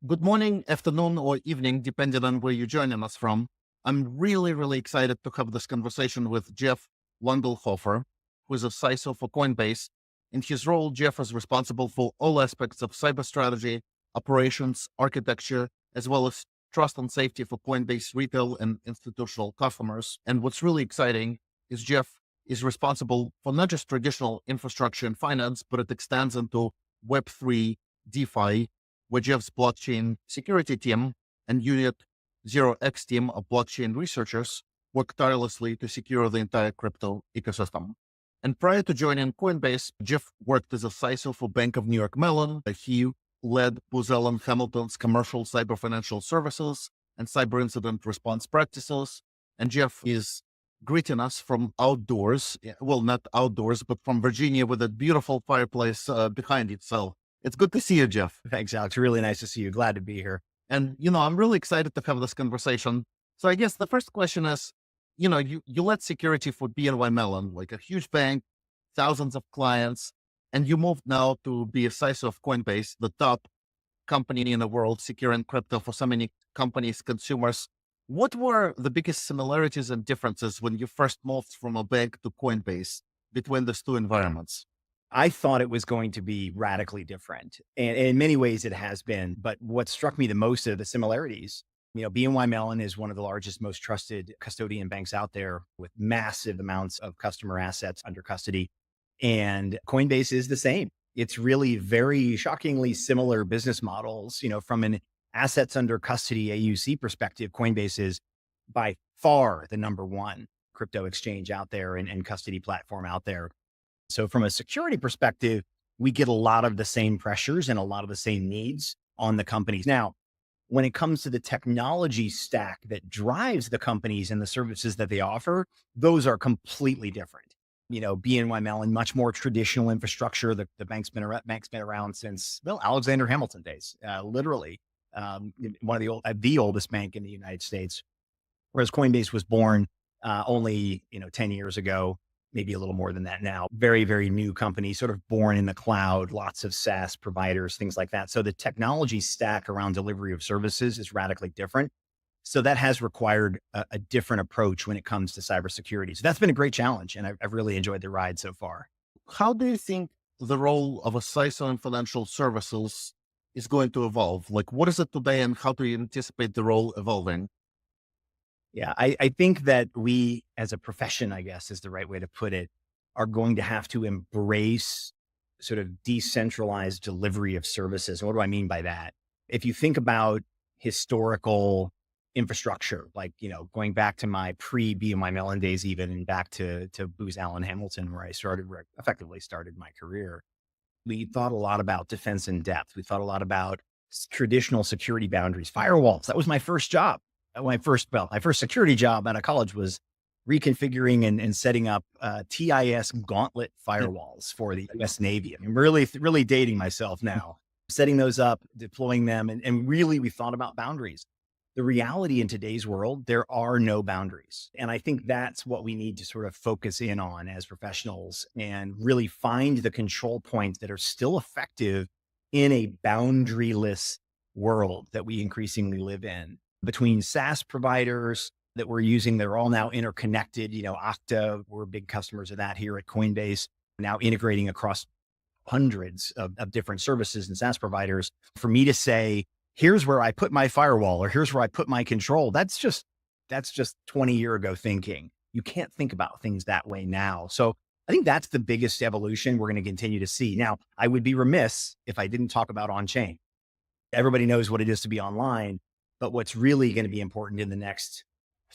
Good morning, afternoon, or evening, depending on where you're joining us from. I'm really excited to have this conversation with Jeff Lunglhofer, who is a CISO for Coinbase. In his role, Jeff is responsible for all aspects of cyber strategy, operations, architecture, as well as trust and safety for Coinbase retail and institutional customers. And what's really exciting is Jeff is responsible for not just traditional infrastructure and finance, but it extends into Web3, DeFi, where Jeff's blockchain security team and Unit 0x team of blockchain researchers work tirelessly to secure the entire crypto ecosystem. And prior to joining Coinbase, Jeff worked as a CISO for Bank of New York Mellon. He led Booz Allen Hamilton's commercial cyber financial services and cyber incident response practices. And Jeff is greeting us from outdoors. Well, not outdoors, but from Virginia with a beautiful fireplace behind it. So it's good to see you, Jeff. Thanks, Alex. Really nice to see you. Glad to be here. And, I'm really excited to have this conversation. So I guess the first question is, you led security for BNY Mellon, like a huge bank, thousands of clients, and you moved now to be a CISO of Coinbase, the top company in the world, securing crypto for so many companies, consumers. What were the biggest similarities and differences when you first moved from a bank to Coinbase between these two environments? I thought it was going to be radically different. And in many ways it has been. But what struck me the most are the similarities. BNY Mellon is one of the largest, most trusted custodian banks out there with massive amounts of customer assets under custody. And Coinbase is the same. It's really very shockingly similar business models. From an assets under custody AUC perspective, Coinbase is by far the number one crypto exchange out there and custody platform out there. So from a security perspective, we get a lot of the same pressures and a lot of the same needs on the companies. Now, when it comes to the technology stack that drives the companies and the services that they offer, those are completely different. BNY Mellon, much more traditional infrastructure. The bank's been around since, Alexander Hamilton days, literally one of the oldest bank in the United States. Whereas Coinbase was born only 10 years ago, maybe a little more than that now. Very new company, sort of born in the cloud, lots of SaaS providers, things like that. So the technology stack around delivery of services is radically different. So that has required a different approach when it comes to cybersecurity. So that's been a great challenge, and I've really enjoyed the ride so far. How do you think the role of a CISO in financial services is going to evolve? Like, what is it today, and how do you anticipate the role evolving? Yeah, I think that we as a profession, I guess is the right way to put it, are going to have to embrace sort of decentralized delivery of services. And what do I mean by that? If you think about historical infrastructure, like, going back to my pre-BMI Mellon days, even, and back to Booz Allen Hamilton, where I effectively started my career, we thought a lot about defense in depth. We thought a lot about traditional security boundaries, firewalls. That was my first job. My first security job out of college was reconfiguring and setting up TIS gauntlet firewalls for the US Navy. I'm really dating myself now, setting those up, deploying them. And really, we thought about boundaries. The reality in today's world, there are no boundaries. And I think that's what we need to sort of focus in on as professionals and really find the control points that are still effective in a boundaryless world that we increasingly live in. Between SaaS providers that we're using, they're all now interconnected. Okta, we're big customers of that here at Coinbase, now integrating across hundreds of different services and SaaS providers. For me to say, here's where I put my firewall, or here's where I put my control, that's just 20-year ago thinking. You can't think about things that way now. So I think that's the biggest evolution we're going to continue to see. Now, I would be remiss if I didn't talk about on-chain. Everybody knows what it is to be online. But what's really going to be important in the next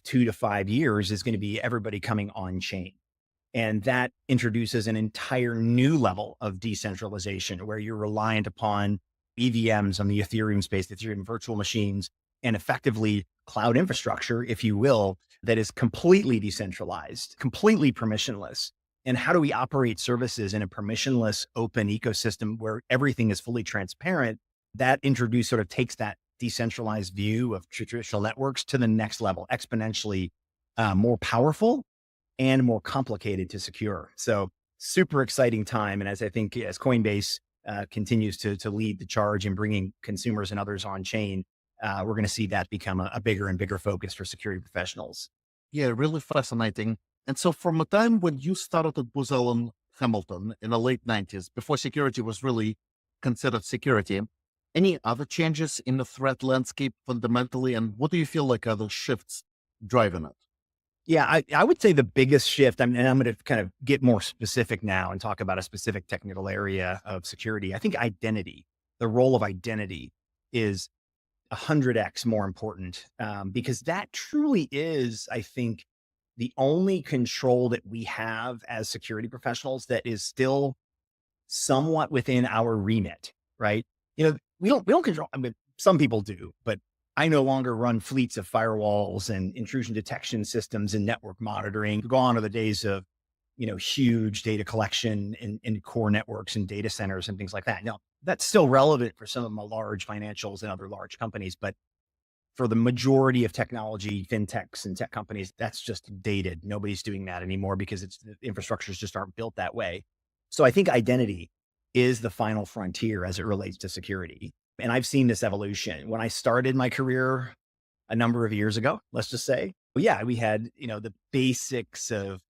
2 to 5 years is going to be everybody coming on chain. And that introduces an entire new level of decentralization where you're reliant upon EVMs on the Ethereum space, the Ethereum virtual machines, and effectively cloud infrastructure, if you will, that is completely decentralized, completely permissionless. And how do we operate services in a permissionless open ecosystem where everything is fully transparent? That sort of takes that decentralized view of traditional networks to the next level, exponentially more powerful and more complicated to secure. So super exciting time. And as Coinbase, continues to lead the charge in bringing consumers and others on chain, we're going to see that become a bigger and bigger focus for security professionals. Yeah, really fascinating. And so from a time when you started at Booz Allen Hamilton in the late 90s, before security was really considered security, any other changes in the threat landscape fundamentally? And what do you feel like are the shifts driving it? Yeah, I would say the biggest shift, I mean, and I'm going to kind of get more specific now and talk about a specific technical area of security. I think identity, the role of identity is 100x more important, because that truly is, I think, the only control that we have as security professionals that is still somewhat within our remit, right? We don't control, I mean, some people do, but I no longer run fleets of firewalls and intrusion detection systems and network monitoring. Gone are the days of, huge data collection in core networks and data centers and things like that. Now, that's still relevant for some of my large financials and other large companies, but for the majority of technology, fintechs and tech companies, that's just dated. Nobody's doing that anymore because the infrastructures just aren't built that way. So I think identity is the final frontier as it relates to security. And I've seen this evolution. When I started my career a number of years ago, let's just say, well, yeah, we had, the basics of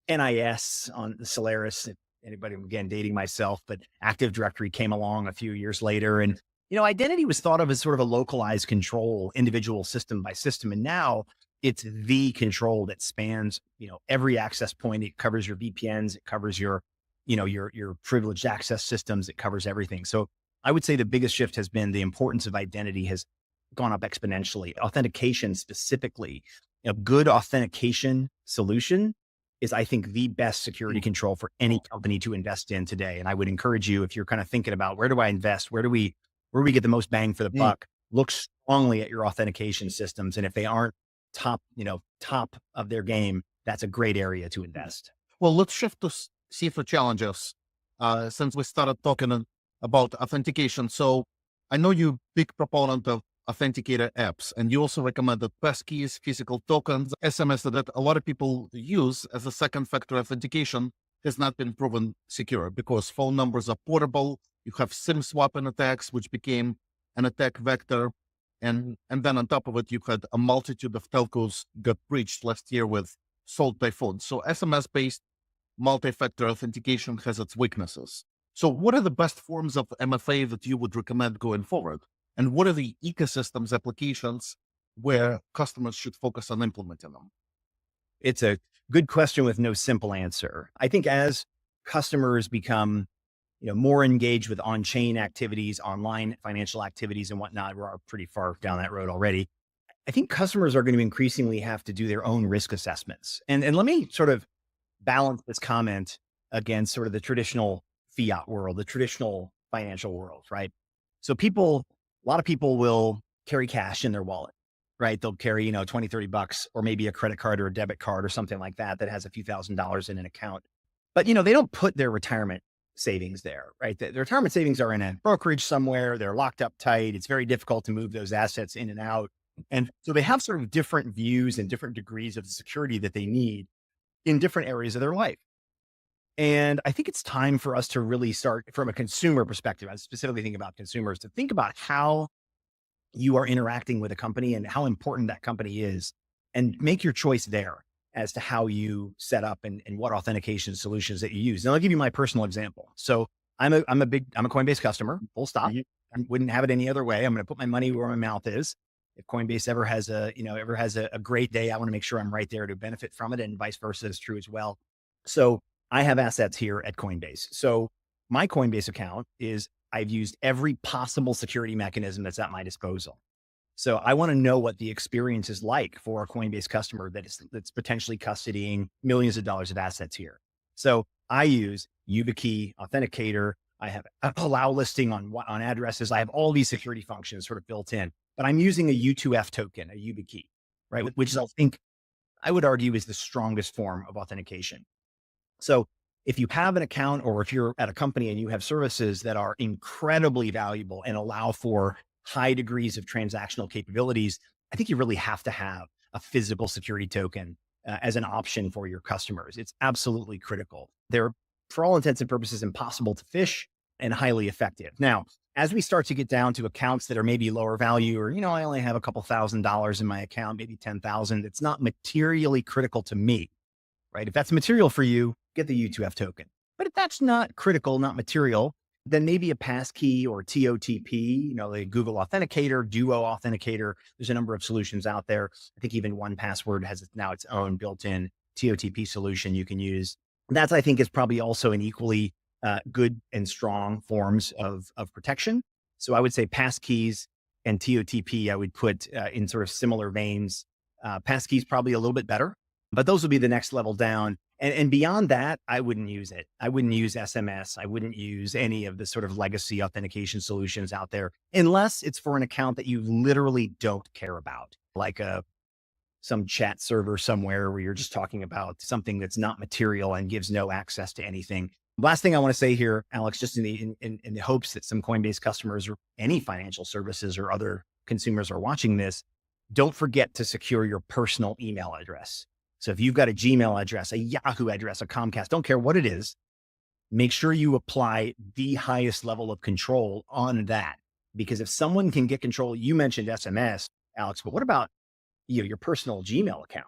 NIS on the Solaris. Anybody, again, dating myself, but Active Directory came along a few years later. And, identity was thought of as sort of a localized control, individual system by system. And now it's the control that spans, every access point. It covers your VPNs. It covers your privileged access systems. It covers everything. So I would say the biggest shift has been the importance of identity has gone up exponentially. Authentication specifically, a good authentication solution is, I think, the best security control for any company to invest in today. And I would encourage you, if you're kind of thinking about where do I invest, where do we get the most bang for the buck, look strongly at your authentication systems. And if they aren't top of their game, that's a great area to invest. Well, let's shift to see for challenges, since we started talking about authentication. So I know you're a big proponent of authenticator apps, and you also recommended passkeys, physical tokens, SMS that a lot of people use as a second factor authentication has not been proven secure because phone numbers are portable. You have SIM swapping attacks, which became an attack vector. And then on top of it, you had a multitude of telcos got breached last year with Salt Typhoon. So SMS-based multi-factor authentication has its weaknesses. So what are the best forms of MFA that you would recommend going forward? And what are the ecosystems applications where customers should focus on implementing them? It's a good question with no simple answer. I think as customers become, more engaged with on-chain activities, online financial activities and whatnot, we're pretty far down that road already. I think customers are going to increasingly have to do their own risk assessments. And let me sort of balance this comment against sort of the traditional fiat world, the traditional financial world, right? So a lot of people will carry cash in their wallet, right? They'll carry, 20, $30 or maybe a credit card or a debit card or something like that has a few $1,000s in an account. But, they don't put their retirement savings there, right? The retirement savings are in a brokerage somewhere. They're locked up tight. It's very difficult to move those assets in and out. And so they have sort of different views and different degrees of security that they need in different areas of their life. And I think it's time for us to really start from a consumer perspective. I'm specifically thinking about consumers, to think about how you are interacting with a company and how important that company is, and make your choice there as to how you set up and what authentication solutions that you use. And I'll give you my personal example. So I'm a Coinbase customer, full stop. I wouldn't have it any other way. I'm going to put my money where my mouth is. If Coinbase ever has a great day, I want to make sure I'm right there to benefit from it, and vice versa is true as well. So I have assets here at Coinbase. So my Coinbase account I've used every possible security mechanism that's at my disposal. So I want to know what the experience is like for a Coinbase customer that's potentially custodying millions of dollars of assets here. So I use YubiKey Authenticator. I have allow listing on addresses. I have all these security functions sort of built in, but I'm using a U2F token, a YubiKey, right? Which is, I would argue, is the strongest form of authentication. So if you have an account, or if you're at a company and you have services that are incredibly valuable and allow for high degrees of transactional capabilities, I think you really have to have a physical security token as an option for your customers. It's absolutely critical. They're, for all intents and purposes, impossible to phish. and highly effective. Now, as we start to get down to accounts that are maybe lower value, or, I only have a couple $1,000s in my account, maybe 10,000, it's not materially critical to me, right? If that's material for you, get the U2F token. But if that's not critical, not material, then maybe a passkey or TOTP, the Google Authenticator, Duo Authenticator. There's a number of solutions out there. I think even 1Password has now its own built-in TOTP solution you can use. That's, I think, is probably also an equally good and strong forms of protection. So I would say passkeys and TOTP, I would put in sort of similar veins. Passkeys probably a little bit better, but those will be the next level down. And beyond that, I wouldn't use it. I wouldn't use SMS. I wouldn't use any of the sort of legacy authentication solutions out there, unless it's for an account that you literally don't care about, like some chat server somewhere where you're just talking about something that's not material and gives no access to anything. Last thing I want to say here, Alex, just in the hopes that some Coinbase customers or any financial services or other consumers are watching this, don't forget to secure your personal email address. So if you've got a Gmail address, a Yahoo address, a Comcast, don't care what it is, make sure you apply the highest level of control on that. Because if someone can get control, you mentioned SMS, Alex, but what about your personal Gmail account?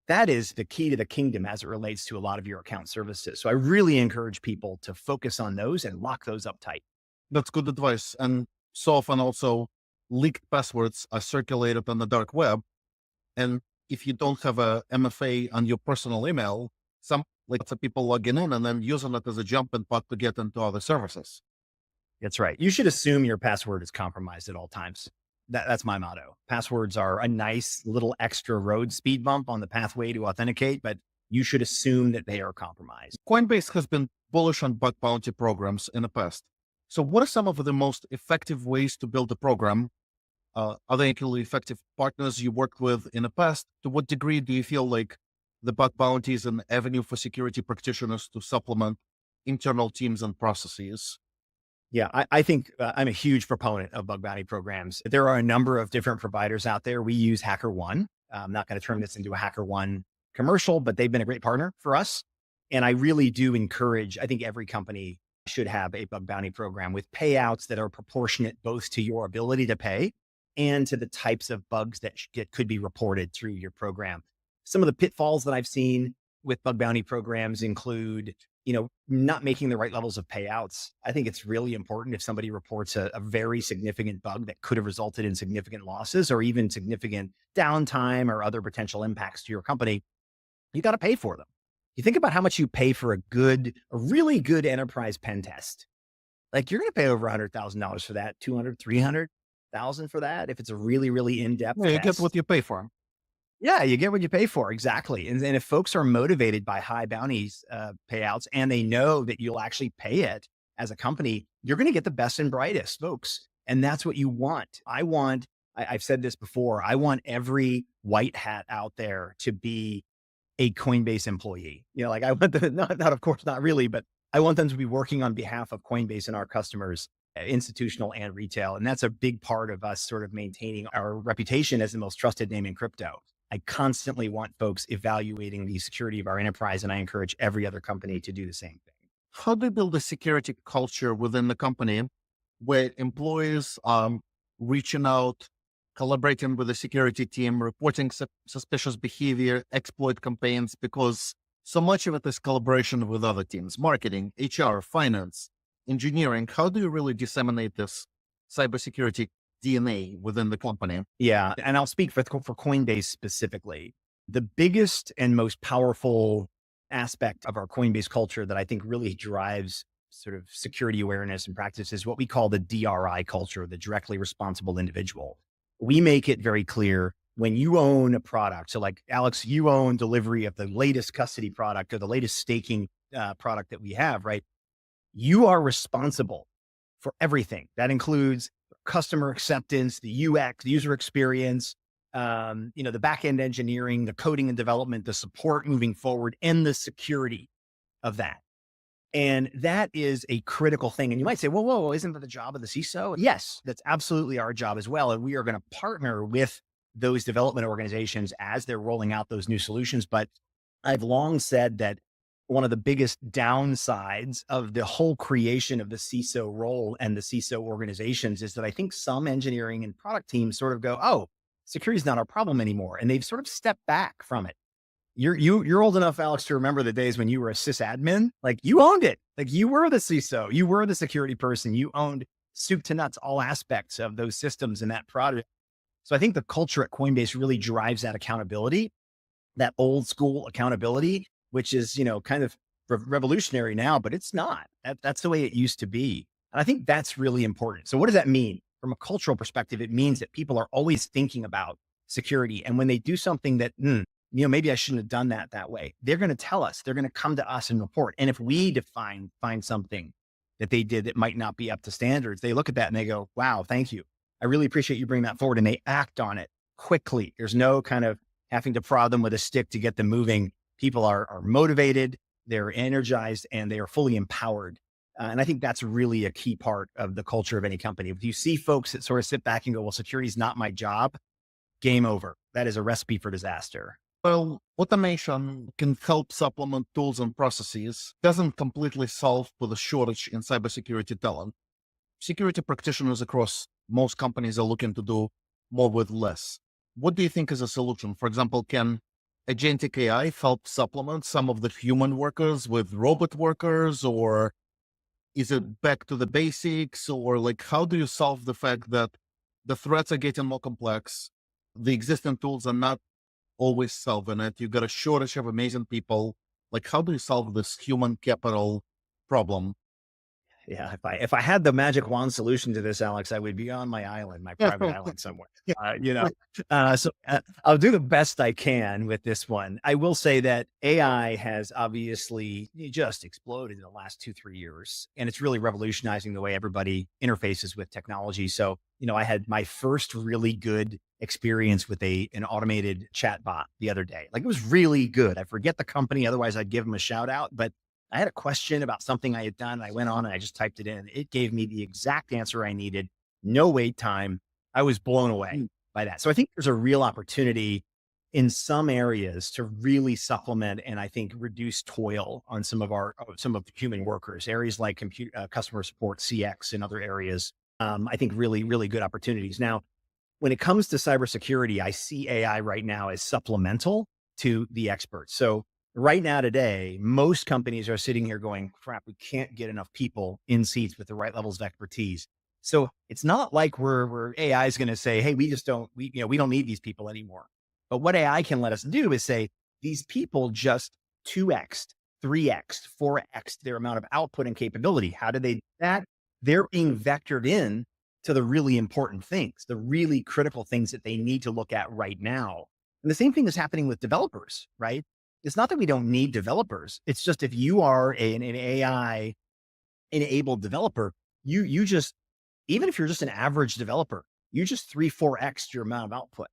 That is the key to the kingdom as it relates to a lot of your account services. So I really encourage people to focus on those and lock those up tight. That's good advice. And so often also leaked passwords are circulated on the dark web. And if you don't have a MFA on your personal email, some people logging in and then using it as a jumping pot to get into other services. That's right. You should assume your password is compromised at all times. That's my motto. Passwords are a nice little extra road speed bump on the pathway to authenticate, but you should assume that they are compromised. Coinbase has been bullish on bug bounty programs in the past. So what are some of the most effective ways to build a program? Are there equally effective partners you worked with in the past? To what degree do you feel like the bug bounty is an avenue for security practitioners to supplement internal teams and processes? Yeah, I think I'm a huge proponent of bug bounty programs. There are a number of different providers out there. We use HackerOne. I'm not going to turn this into a HackerOne commercial, but they've been a great partner for us. And I really do encourage, I think every company should have a bug bounty program with payouts that are proportionate both to your ability to pay and to the types of bugs that could be reported through your program. Some of the pitfalls that I've seen with bug bounty programs include, not making the right levels of payouts. I think it's really important if somebody reports a very significant bug that could have resulted in significant losses or even significant downtime or other potential impacts to your company, you got to pay for them. You think about how much you pay for a really good enterprise pen test. Like you're going to pay over $100,000 for that, 200, 300,000 for that. If it's a really, really in-depth Yeah, you test. get what you pay for. Yeah, you get what you pay for. Exactly. And if folks are motivated by high bounties payouts and they know that you'll actually pay it as a company, you're going to get the best and brightest folks. And that's what you want. I've said this before, I want every white hat out there to be a Coinbase employee. I want them, not of course, not really, but I want them to be working on behalf of Coinbase and our customers, institutional and retail. And that's a big part of us sort of maintaining our reputation as the most trusted name in crypto. I constantly want folks evaluating the security of our enterprise, and I encourage every other company to do the same thing. How do you build a security culture within the company where employees are reaching out, collaborating with the security team, reporting suspicious behavior, exploit campaigns? Because so much of it is collaboration with other teams, marketing, HR, finance, engineering. How do you really disseminate this cybersecurity DNA within the company? Yeah. And I'll speak for Coinbase specifically. The biggest and most powerful aspect of our Coinbase culture that I think really drives sort of security awareness and practice is what we call the DRI culture, the directly responsible individual. We make it very clear when you own a product. So like Alex, you own delivery of the latest custody product or the latest staking product that we have, right? You are responsible for everything. That includes customer acceptance, the UX, the user experience, the back-end engineering, the coding and development, the support moving forward, and the security of that. And that is a critical thing. And you might say, whoa, isn't that the job of the CISO? Yes, that's absolutely our job as well. And we are going to partner with those development organizations as they're rolling out those new solutions. But I've long said that one of the biggest downsides of the whole creation of the CISO role and the CISO organizations is that I think some engineering and product teams sort of go, oh, security is not our problem anymore. And they've sort of stepped back from it. You're old enough, Alex, to remember the days when you were a sysadmin. Like you owned it. Like you were the CISO, you were the security person. You owned soup to nuts, all aspects of those systems and that product. So I think the culture at Coinbase really drives that accountability, that old school accountability, which is, kind of revolutionary now, but it's not. That's the way it used to be. And I think that's really important. So what does that mean? From a cultural perspective, it means that people are always thinking about security. And when they do something that, maybe I shouldn't have done that way, they're going to tell us, they're going to come to us and report. And if we find something that they did that might not be up to standards, they look at that and they go, wow, thank you. I really appreciate you bringing that forward. And they act on it quickly. There's no kind of having to prod them with a stick to get them moving. People are motivated, they're energized, and they are fully empowered. And I think that's really a key part of the culture of any company. If you see folks that sort of sit back and go, well, security is not my job, game over. That is a recipe for disaster. Well, automation can help supplement tools and processes, doesn't completely solve for the shortage in cybersecurity talent. Security practitioners across most companies are looking to do more with less. What do you think is a solution? For example, can agentic AI help supplement some of the human workers with robot workers, or is it back to the basics? Or like, how do you solve the fact that the threats are getting more complex? The existing tools are not always solving it. You got a shortage of amazing people. Like, how do you solve this human capital problem? Yeah, if I had the magic wand solution to this, Alex, I would be on my island, my private island somewhere. Yeah. I'll do the best I can with this one. I will say that AI has obviously just exploded in the last 2-3 years, and it's really revolutionizing the way everybody interfaces with technology. So, I had my first really good experience with an automated chat bot the other day. Like it was really good. I forget the company, otherwise I'd give them a shout out, but I had a question about something I had done. And I went on and I just typed it in. It gave me the exact answer I needed. No wait time. I was blown away by that. So I think there's a real opportunity in some areas to really supplement and I think reduce toil on some of the human workers, areas like customer support, CX and other areas. I think really, really good opportunities. Now, when it comes to cybersecurity, I see AI right now as supplemental to the experts. So right now today, most companies are sitting here going, crap, we can't get enough people in seats with the right levels of expertise. So it's not like we're AI is going to say, hey, we don't need these people anymore. But what AI can let us do is say, these people just 2x, 3x, 4x their amount of output and capability. How do they do that? They're being vectored in to the really important things, the really critical things that they need to look at right now. And the same thing is happening with developers, right? It's not that we don't need developers. It's just if you are an AI enabled developer, you just, even if you're just an average developer, you just 3-4x your amount of output,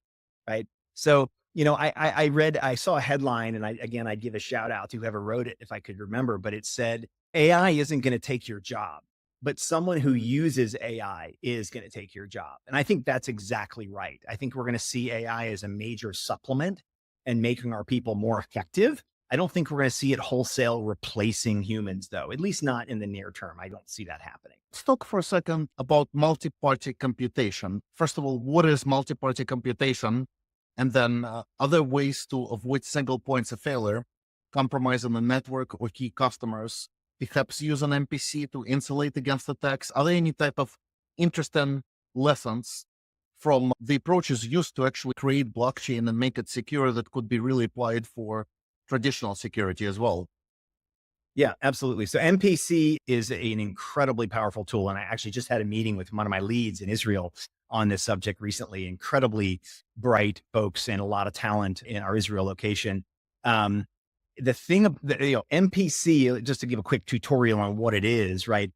right? So, I saw a headline and I'd give a shout out to whoever wrote it if I could remember, but it said, AI isn't going to take your job, but someone who uses AI is going to take your job. And I think that's exactly right. I think we're going to see AI as a major supplement and making our people more effective. I don't think we're going to see it wholesale replacing humans, though, at least not in the near term. I don't see that happening. Let's talk for a second about multi-party computation. First of all, what is multi-party computation? And then other ways to avoid single points of failure, compromising the network or key customers, perhaps use an MPC to insulate against attacks. Are there any type of interesting lessons from the approaches used to actually create blockchain and make it secure that could be really applied for traditional security as well? Yeah, absolutely. So MPC is an incredibly powerful tool. And I actually just had a meeting with one of my leads in Israel on this subject recently. Incredibly bright folks and a lot of talent in our Israel location. The thing of MPC, just to give a quick tutorial on what it is, right?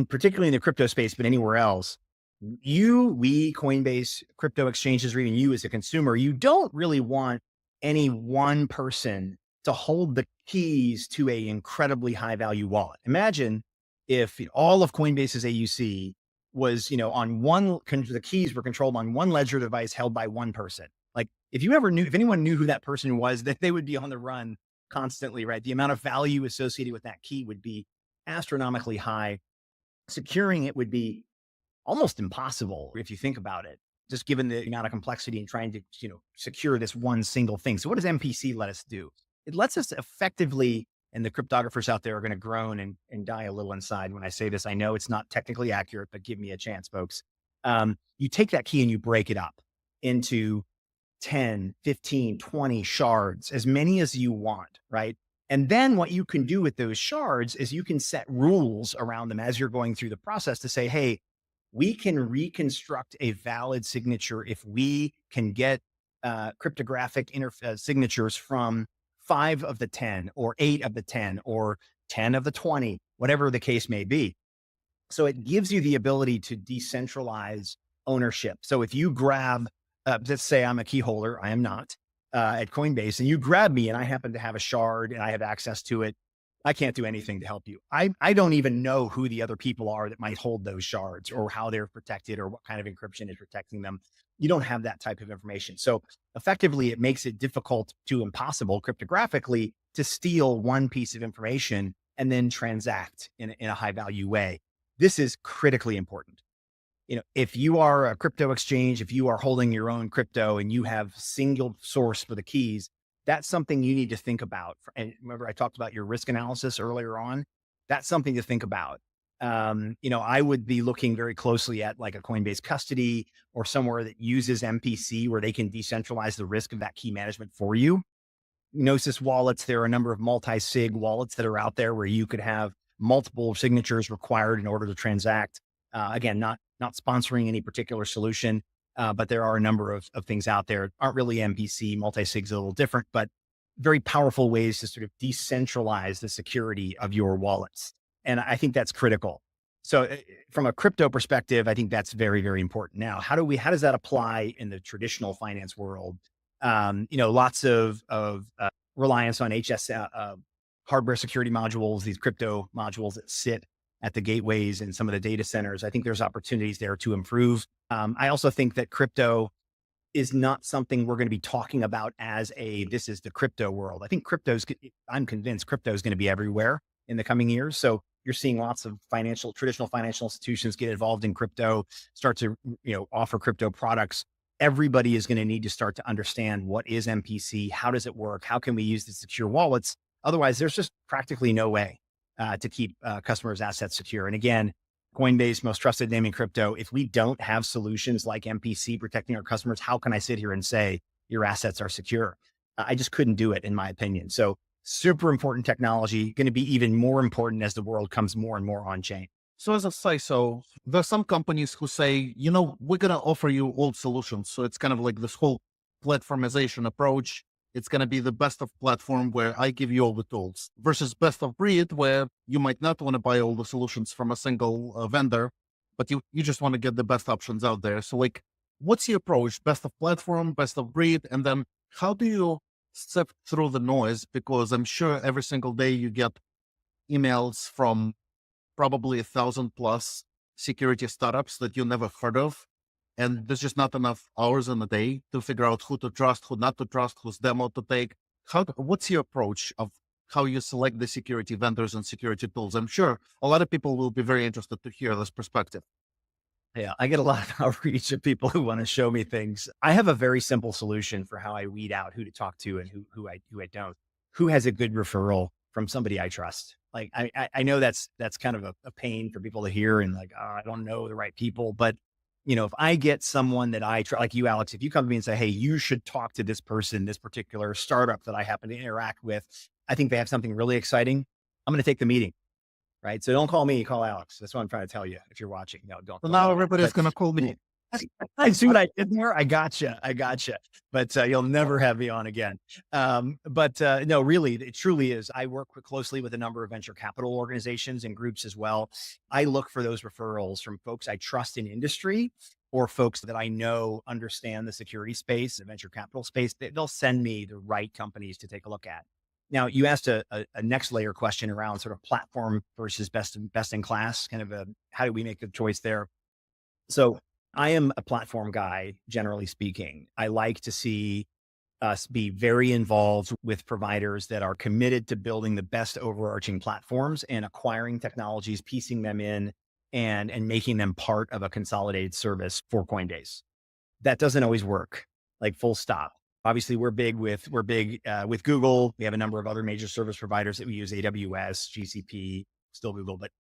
Particularly in the crypto space, but anywhere else, we, Coinbase, crypto exchanges, or even you as a consumer, you don't really want any one person to hold the keys to a incredibly high value wallet. Imagine if all of Coinbase's AUC was, the keys were controlled on one ledger device held by one person. Like if anyone knew who that person was, that they would be on the run constantly, right? The amount of value associated with that key would be astronomically high. Securing it would be almost impossible if you think about it, just given the amount of complexity in trying to, secure this one single thing. So what does MPC let us do? It lets us effectively, and the cryptographers out there are going to groan and die a little inside when I say this. I know it's not technically accurate, but give me a chance, folks. You take that key and you break it up into 10, 15, 20 shards, as many as you want, right? And then what you can do with those shards is you can set rules around them as you're going through the process to say, hey, we can reconstruct a valid signature if we can get cryptographic signatures from 5 of the 10 or 8 of the 10 or 10 of the 20, whatever the case may be. So it gives you the ability to decentralize ownership. So if you grab, let's say I'm a key holder, I am not, at Coinbase, and you grab me and I happen to have a shard and I have access to it, I can't do anything to help you. I don't even know who the other people are that might hold those shards or how they're protected or what kind of encryption is protecting them. You don't have that type of information. So effectively, it makes it difficult to impossible cryptographically to steal one piece of information and then transact in a high value way. This is critically important. If you are a crypto exchange, if you are holding your own crypto and you have single source for the keys, that's something you need to think about. And remember, I talked about your risk analysis earlier on. That's something to think about. I would be looking very closely at like a Coinbase custody or somewhere that uses MPC where they can decentralize the risk of that key management for you. Gnosis wallets, there are a number of multi-sig wallets that are out there where you could have multiple signatures required in order to transact. Again, not sponsoring any particular solution, but there are a number of things out there. Aren't really MPC, multi-sig's a little different, but very powerful ways to sort of decentralize the security of your wallets. And I think that's critical. So from a crypto perspective, I think that's very, very important. Now, how does that apply in the traditional finance world? Lots of reliance on hardware security modules, these crypto modules that sit at the gateways and some of the data centers. I think there's opportunities there to improve. I also think that crypto is not something we're going to be talking about as this is the crypto world. I think I'm convinced crypto is going to be everywhere in the coming years. So you're seeing lots of traditional financial institutions get involved in crypto, start to, offer crypto products. Everybody is going to need to start to understand what is MPC, how does it work, how can we use the secure wallets? Otherwise, there's just practically no way to keep customers' assets secure. And again, Coinbase, most trusted name in crypto. If we don't have solutions like MPC protecting our customers, how can I sit here and say your assets are secure? I just couldn't do it, in my opinion. So super important technology, going to be even more important as the world comes more and more on chain. So as a CISO, there are some companies who say, we're going to offer you old solutions. So it's kind of like this whole platformization approach. It's going to be the best of platform where I give you all the tools versus best of breed, where you might not want to buy all the solutions from a single vendor, but you just want to get the best options out there. So like, what's your approach? Best of platform, best of breed? And then how do you sift through the noise? Because I'm sure every single day you get emails from probably 1,000+ security startups that you never heard of. And there's just not enough hours in a day to figure out who to trust, who not to trust, whose demo to take. What's your approach of how you select the security vendors and security tools? I'm sure a lot of people will be very interested to hear this perspective. Yeah, I get a lot of outreach of people who want to show me things. I have a very simple solution for how I weed out who to talk to and who I don't. Who has a good referral from somebody I trust? Like I know that's kind of a pain for people to hear and like, I don't know the right people, but if I get someone that I try, like you, Alex, if you come to me and say, hey, you should talk to this person, this particular startup that I happen to interact with, I think they have something really exciting, I'm going to take the meeting. Right. So don't call me, call Alex. That's what I'm trying to tell you. If you're watching, no, don't. So now everybody's going to call me. I see what I did there. I gotcha. But you'll never have me on again. No, really, it truly is. I work closely with a number of venture capital organizations and groups as well. I look for those referrals from folks I trust in industry or folks that I know understand the security space, the venture capital space. They'll send me the right companies to take a look at. Now, you asked a next layer question around sort of platform versus best in class, kind of how do we make a choice there? So I am a platform guy, generally speaking. I like to see us be very involved with providers that are committed to building the best overarching platforms and acquiring technologies, piecing them in, and making them part of a consolidated service for Coinbase. That doesn't always work, like full stop. Obviously, we're big with Google. We have a number of other major service providers that we use: AWS, GCP, still Google, but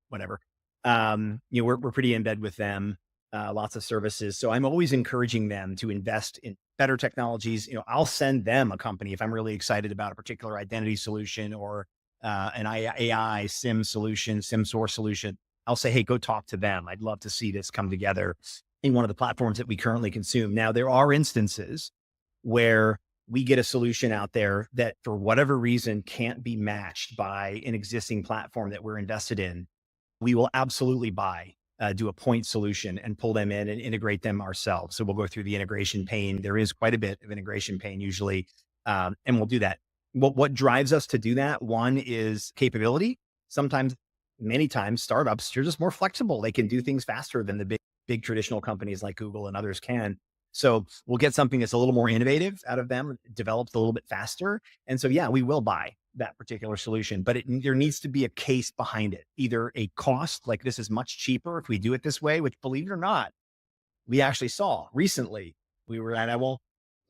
whatever. We're pretty in bed with them. Lots of services. So I'm always encouraging them to invest in better technologies. I'll send them a company if I'm really excited about a particular identity solution or an AI SIM solution, SIM source solution. I'll say, hey, go talk to them. I'd love to see this come together in one of the platforms that we currently consume. Now, there are instances where we get a solution out there that for whatever reason can't be matched by an existing platform that we're invested in. We will absolutely do a point solution and pull them in and integrate them ourselves. So we'll go through the integration pain. There is quite a bit of integration pain usually, and we'll do that. What drives us to do that? One is capability. Many times, startups, you're just more flexible. They can do things faster than the big traditional companies like Google and others can. So we'll get something that's a little more innovative out of them, developed a little bit faster. And so, yeah, we will buy that particular solution, but there needs to be a case behind it, either a cost, like this is much cheaper if we do it this way, which, believe it or not, we actually saw recently. And I won't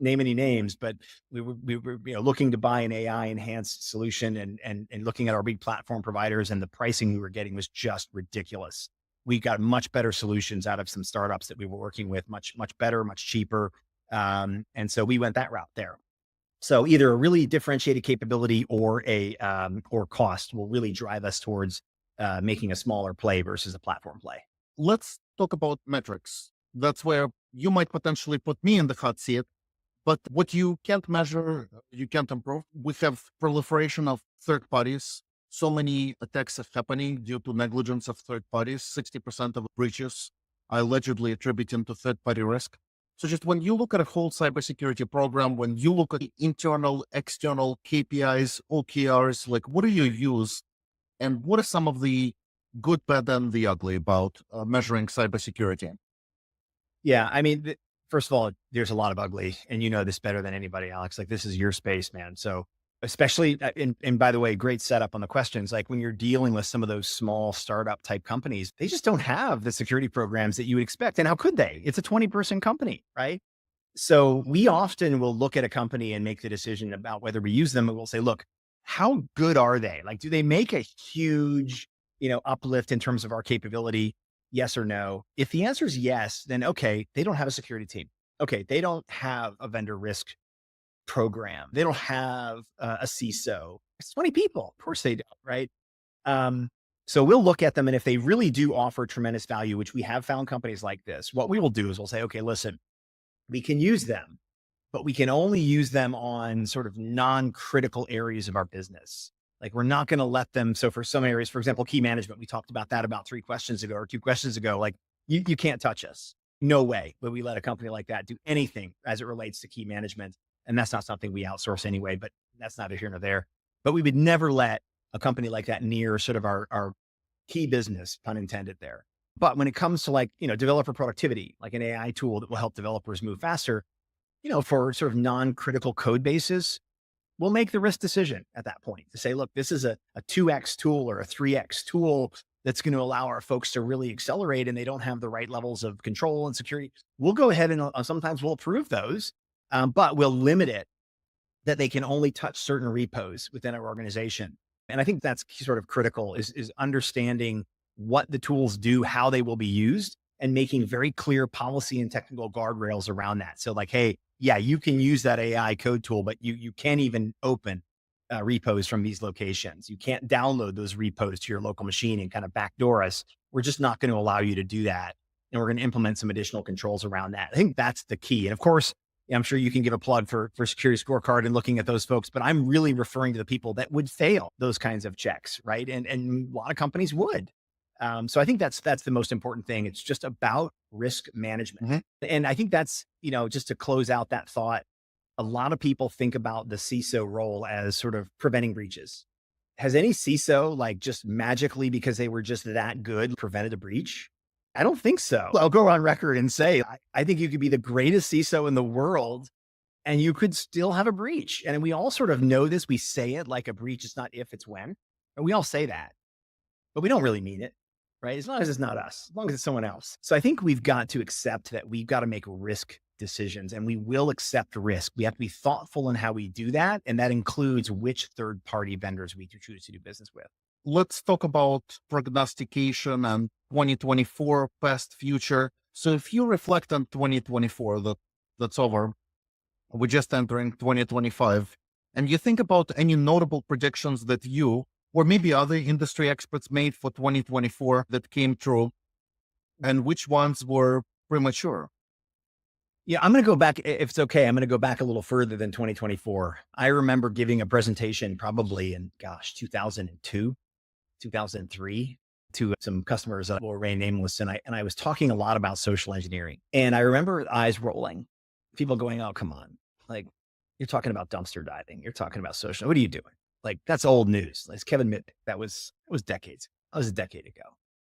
name any names, but we were looking to buy an AI enhanced solution and looking at our big platform providers, and the pricing we were getting was just ridiculous. We got much better solutions out of some startups that we were working with, much better, much cheaper. And so we went that route there. So either a really differentiated capability or or cost will really drive us towards making a smaller play versus a platform play. Let's talk about metrics. That's where you might potentially put me in the hot seat. But what you can't measure, you can't improve. We have proliferation of third parties. So many attacks are happening due to negligence of third parties. 60% of breaches are allegedly attributing to third party risk. So just when you look at a whole cybersecurity program, when you look at the internal, external KPIs, OKRs, like what do you use? And what are some of the good, bad, and the ugly about measuring cybersecurity? Yeah, I mean, first of all, there's a lot of ugly, and you know this better than anybody, Alex. Like, this is your space, man. So especially, and by the way, great setup on the questions. Like when you're dealing with some of those small startup type companies, they just don't have the security programs that you would expect. And how could they? It's a 20-person company, right? So we often will look at a company and make the decision about whether we use them. And we'll say, look, how good are they? Like, do they make a huge, uplift in terms of our capability? Yes or no? If the answer is yes, then okay, they don't have a security team. Okay, they don't have a vendor risk program. They don't have a CISO. It's 20 people. Of course they don't, right? So we'll look at them, and if they really do offer tremendous value, which we have found companies like this, what we will do is we'll say, okay, listen, we can use them, but we can only use them on sort of non-critical areas of our business. Like, we're not going to let them. So for some areas, for example, key management, we talked about that about 3 questions ago or 2 questions ago. Like, you can't touch us. No way would we let a company like that do anything as it relates to key management. And that's not something we outsource anyway, but that's neither here nor there. But we would never let a company like that near sort of our key business, pun intended there. But when it comes to like, developer productivity, like an AI tool that will help developers move faster, for sort of non-critical code bases, we'll make the risk decision at that point to say, look, this is a 2X tool or a 3X tool that's going to allow our folks to really accelerate, and they don't have the right levels of control and security. We'll go ahead and sometimes we'll approve those. But we'll limit it that they can only touch certain repos within our organization. And I think that's sort of critical is understanding what the tools do, how they will be used, and making very clear policy and technical guardrails around that. So like, hey, yeah, you can use that AI code tool, but you can't even open repos from these locations. You can't download those repos to your local machine and kind of backdoor us. We're just not going to allow you to do that. And we're going to implement some additional controls around that. I think that's the key. And of course, I'm sure you can give a plug for SecurityScorecard and looking at those folks, but I'm really referring to the people that would fail those kinds of checks, right? And a lot of companies would. So I think that's the most important thing. It's just about risk management. Mm-hmm. And I think that's, just to close out that thought, a lot of people think about the CISO role as sort of preventing breaches. Has any CISO, like, just magically, because they were just that good, prevented a breach? I don't think so. I'll go on record and say, I think you could be the greatest CISO in the world and you could still have a breach. And we all sort of know this. We say it like a breach is not if, it's when. And we all say that, but we don't really mean it, right? As long as it's not us, as long as it's someone else. So I think we've got to accept that we've got to make risk decisions, and we will accept risk. We have to be thoughtful in how we do that. And that includes which third-party vendors we choose to do business with. Let's talk about prognostication and 2024 past future. So if you reflect on 2024, that's over, we're just entering 2025, and you think about any notable predictions that you or maybe other industry experts made for 2024 that came true, and which ones were premature? Yeah, I'm going to go back. If it's okay, I'm going to go back a little further than 2024. I remember giving a presentation probably in, 2002, 2003 to some customers that will remain nameless. And I was talking a lot about social engineering. And I remember eyes rolling, people going, oh, come on. Like, you're talking about dumpster diving. You're talking about social. What are you doing? Like, that's old news. Like Kevin Mitnick. That was decades. That was a decade ago.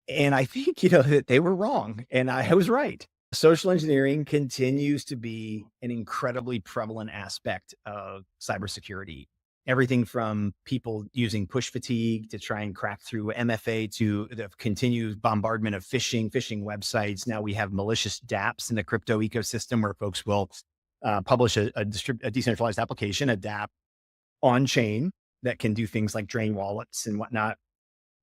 And I think, that they were wrong. And I was right. Social engineering continues to be an incredibly prevalent aspect of cybersecurity. Everything from people using push fatigue to try and crack through MFA to the continued bombardment of phishing websites. Now we have malicious dApps in the crypto ecosystem where folks will publish a decentralized application, a dApp on chain that can do things like drain wallets and whatnot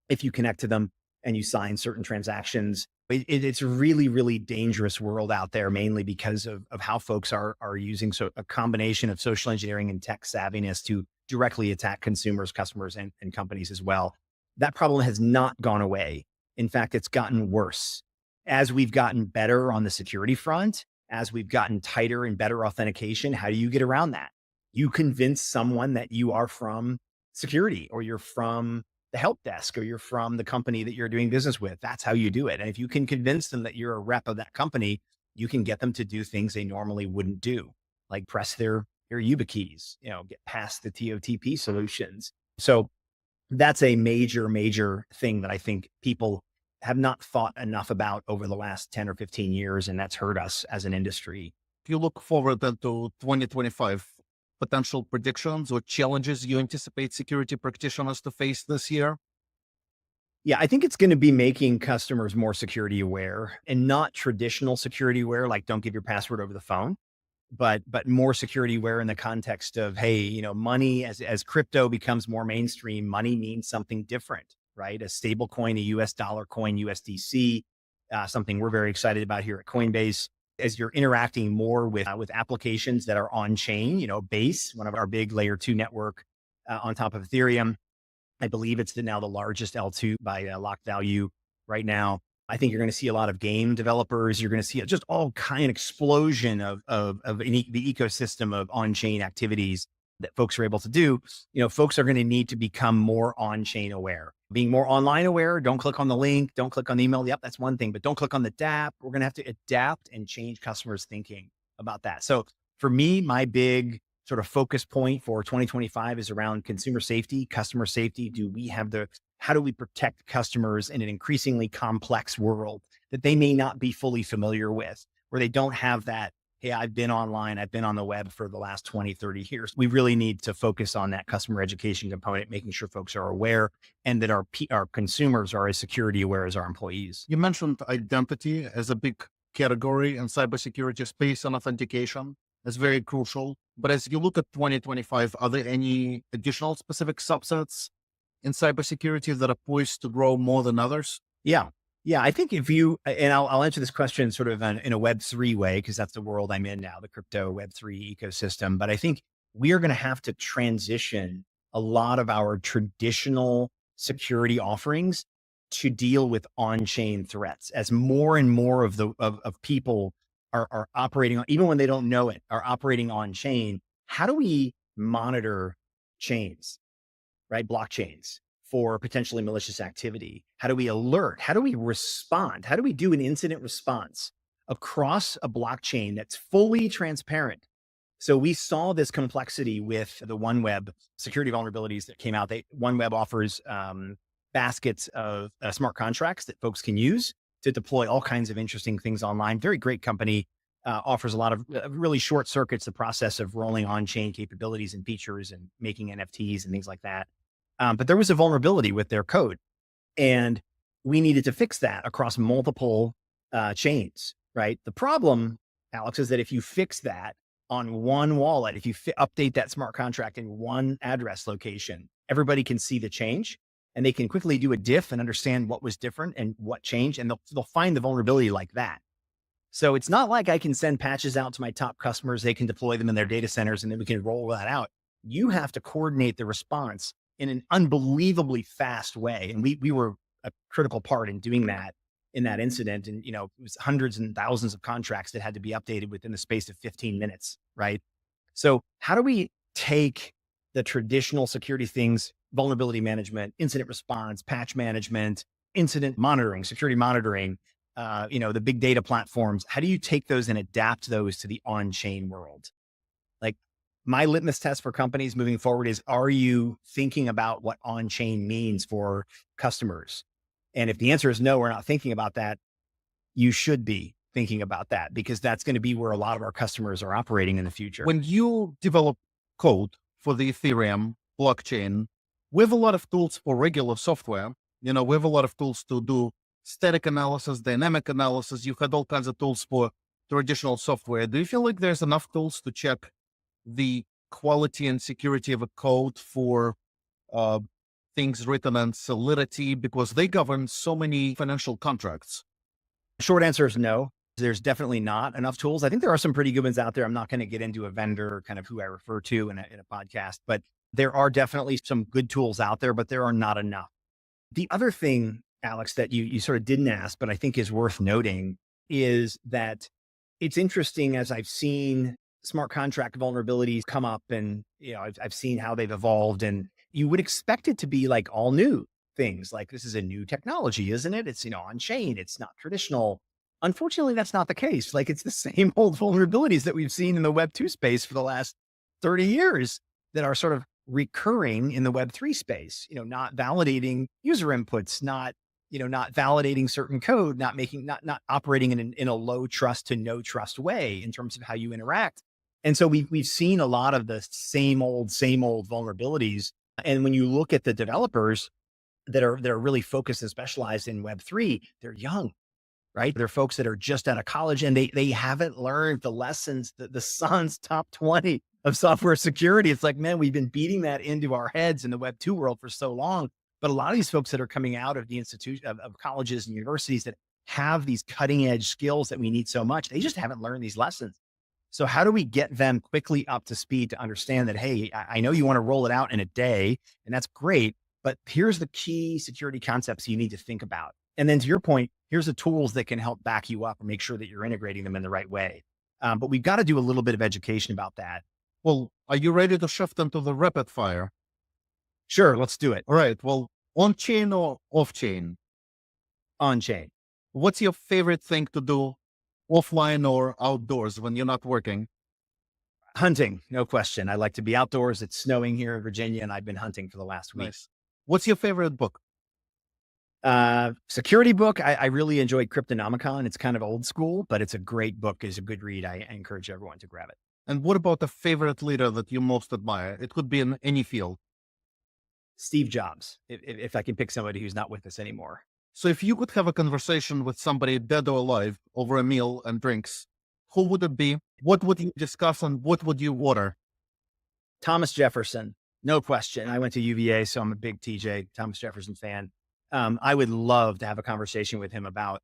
if you connect to them and you sign certain transactions. It's a really, really dangerous world out there, mainly because of how folks are using a combination of social engineering and tech savviness to directly attack consumers, customers, and companies as well. That problem has not gone away. In fact, it's gotten worse. As we've gotten better on the security front, as we've gotten tighter and better authentication, how do you get around that? You convince someone that you are from security, or you're from the help desk, or you're from the company that you're doing business with. That's how you do it. And if you can convince them that you're a rep of that company, you can get them to do things they normally wouldn't do, like press their UBA keys, get past the TOTP solutions. So that's a major, major thing that I think people have not thought enough about over the last 10 or 15 years. And that's hurt us as an industry. If you look forward then to 2025, potential predictions or challenges you anticipate security practitioners to face this year? Yeah, I think it's going to be making customers more security aware, and not traditional security aware, like don't give your password over the phone, but more security aware in the context of, hey, money as crypto becomes more mainstream, money means something different, right? A stable coin, a US dollar coin, USDC, something we're very excited about here at Coinbase. As you're interacting more with applications that are on chain, Base, one of our big layer 2 network on top of Ethereum. I believe it's now the largest L2 by locked value right now. I think you're going to see a lot of game developers. You're going to see just all kind of explosion of the ecosystem of on-chain activities that folks are able to do. Folks are going to need to become more on-chain aware. Being more online aware, don't click on the link, don't click on the email. Yep, that's one thing, but don't click on the dApp. We're going to have to adapt and change customers' thinking about that. So for me, my big sort of focus point for 2025 is around consumer safety, customer safety. How do we protect customers in an increasingly complex world that they may not be fully familiar with, where they don't have that, hey, I've been online, I've been on the web for the last 20, 30 years. We really need to focus on that customer education component, making sure folks are aware and that our consumers are as security aware as our employees. You mentioned identity as a big category in cybersecurity space, and authentication is very crucial. But as you look at 2025, are there any additional specific subsets in cybersecurity that are poised to grow more than others? Yeah, I think I'll answer this question sort of in a Web3 way, because that's the world I'm in now, the crypto Web3 ecosystem. But I think we are going to have to transition a lot of our traditional security offerings to deal with on-chain threats, as more and more of people are operating, even when they don't know it, are operating on chain. How do we monitor chains, right? Blockchains, for potentially malicious activity? How do we alert? How do we respond? How do we do an incident response across a blockchain that's fully transparent? So we saw this complexity with the OneWeb security vulnerabilities that came out. OneWeb offers baskets of smart contracts that folks can use to deploy all kinds of interesting things online. Very great company. offers a lot of really short circuits the process of rolling on-chain capabilities and features and making NFTs and things like that. But there was a vulnerability with their code, and we needed to fix that across multiple chains, right? The problem, Alex, is that if you fix that on one wallet, if you update that smart contract in one address location, everybody can see the change and they can quickly do a diff and understand what was different and what changed. And they'll find the vulnerability like that. So it's not like I can send patches out to my top customers. They can deploy them in their data centers and then we can roll that out. You have to coordinate the response in an unbelievably fast way. And we were a critical part in doing that in that incident. And, it was hundreds and thousands of contracts that had to be updated within the space of 15 minutes, right? So how do we take the traditional security things, vulnerability management, incident response, patch management, incident monitoring, security monitoring, the big data platforms, how do you take those and adapt those to the on-chain world? Like my litmus test for companies moving forward is, are you thinking about what on-chain means for customers? And if the answer is no, we're not thinking about that, you should be thinking about that because that's going to be where a lot of our customers are operating in the future. When you develop code for the Ethereum blockchain, we have a lot of tools for regular software. We have a lot of tools to do static analysis, dynamic analysis. You had all kinds of tools for traditional software. Do you feel like there's enough tools to check the quality and security of a code for things written on Solidity, because they govern so many financial contracts? Short answer is no. There's definitely not enough tools. I think there are some pretty good ones out there. I'm not going to get into a vendor, kind of who I refer to in a podcast, but there are definitely some good tools out there, but there are not enough. The other thing, Alex, that you sort of didn't ask, but I think is worth noting is that it's interesting as I've seen smart contract vulnerabilities come up and, I've seen how they've evolved, and you would expect it to be like all new things. Like this is a new technology, isn't it? It's, on chain. It's not traditional. Unfortunately, that's not the case. Like it's the same old vulnerabilities that we've seen in the Web 2 space for the last 30 years that are sort of recurring in the Web 3 space, not validating user inputs, not validating certain code, not operating in a low trust to no trust way in terms of how you interact. And so we've seen a lot of the same old vulnerabilities. And when you look at the developers that are really focused and specialized in Web3, they're young, right? They're folks that are just out of college and they haven't learned the lessons, the Sun's top 20 of software security. It's like, man, we've been beating that into our heads in the Web 2 world for so long. But a lot of these folks that are coming out of the institute of colleges and universities that have these cutting edge skills that we need so much, they just haven't learned these lessons. So how do we get them quickly up to speed to understand that, hey, I know you want to roll it out in a day and that's great, but here's the key security concepts you need to think about. And then to your point, here's the tools that can help back you up and make sure that you're integrating them in the right way. But we've got to do a little bit of education about that. Well, are you ready to shift into the rapid fire? Sure, let's do it. All right. Well, on-chain or off-chain? On-chain. What's your favorite thing to do offline or outdoors when you're not working? Hunting, no question. I like to be outdoors. It's snowing here in Virginia and I've been hunting for the last week. Nice. What's your favorite book? Security book. I really enjoyed Cryptonomicon. It's kind of old school, but it's a great book. It's a good read. I encourage everyone to grab it. And what about a favorite leader that you most admire? It could be in any field. Steve Jobs, if I can pick somebody who's not with us anymore. So if you could have a conversation with somebody dead or alive over a meal and drinks, who would it be? What would you discuss and what would you order? Thomas Jefferson, no question. I went to UVA, so I'm a big Thomas Jefferson fan. I would love to have a conversation with him about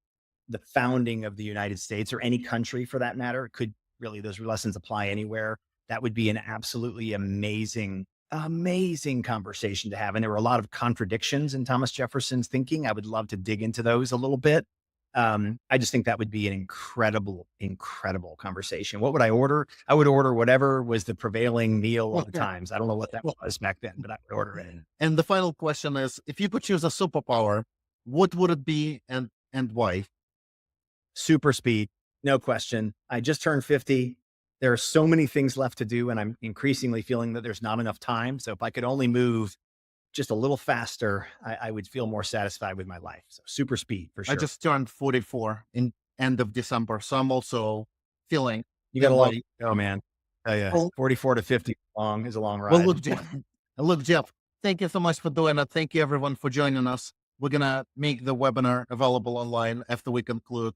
the founding of the United States or any country for that matter. Could really, those lessons apply anywhere. That would be an absolutely amazing conversation to have. And there were a lot of contradictions in Thomas Jefferson's thinking. I would love to dig into those a little bit. I just think that would be an incredible conversation. What would I order? I would order whatever was the prevailing meal of the times. I don't know what that was back then, but I would order it. And the final question is, if you could choose a superpower, what would it be and why? Super speed, no question. I just turned 50. There are so many things left to do, and I'm increasingly feeling that there's not enough time. So if I could only move just a little faster, I would feel more satisfied with my life. So super speed for sure. I just turned 44 in end of December. So I'm also feeling. You got a That long, way. oh man. Oh yeah. Well, 44 to 50 long is a long well, ride. look, Jeff, thank you so much for doing it. Thank you everyone for joining us. We're going to make the webinar available online after we conclude.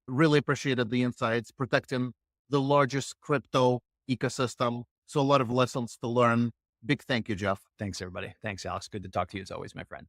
Really appreciated the insights, protecting the largest crypto ecosystem. So a lot of lessons to learn. Big thank you, Jeff. Thanks everybody. Thanks, Alex. Good to talk to you as always, my friend.